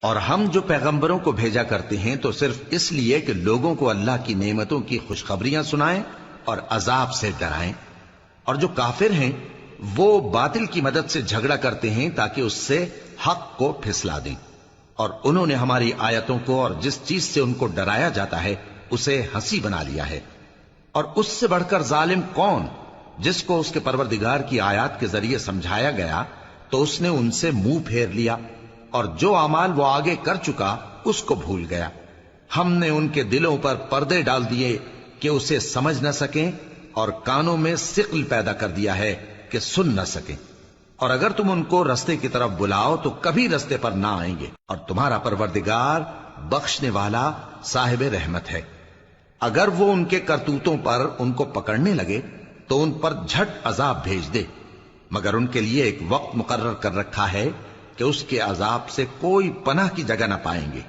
اور ہم جو پیغمبروں کو بھیجا کرتے ہیں تو صرف اس لیے کہ لوگوں کو اللہ کی نعمتوں کی خوشخبریاں سنائیں اور عذاب سے ڈرائیں، اور جو کافر ہیں وہ باطل کی مدد سے جھگڑا کرتے ہیں تاکہ اس سے حق کو پھسلا دیں، اور انہوں نے ہماری آیتوں کو اور جس چیز سے ان کو ڈرایا جاتا ہے اسے ہنسی بنا لیا ہے۔ اور اس سے بڑھ کر ظالم کون، جس کو اس کے پروردگار کی آیات کے ذریعے سمجھایا گیا تو اس نے ان سے منہ پھیر لیا، اور جو اعمال وہ آگے کر چکا اس کو بھول گیا۔ ہم نے ان کے دلوں پر پردے ڈال دیے کہ اسے سمجھ نہ سکیں، اور کانوں میں ثقل پیدا کر دیا ہے کہ سن نہ سکیں، اور اگر تم ان کو رستے کی طرف بلاؤ تو کبھی رستے پر نہ آئیں گے، اور تمہارا پروردگار بخشنے والا صاحب رحمت ہے۔ اگر وہ ان کے کرتوتوں پر ان کو پکڑنے لگے تو ان پر جھٹ عذاب بھیج دے، مگر ان کے لیے ایک وقت مقرر کر رکھا ہے کہ اس کے عذاب سے کوئی پناہ کی جگہ نہ پائیں گے۔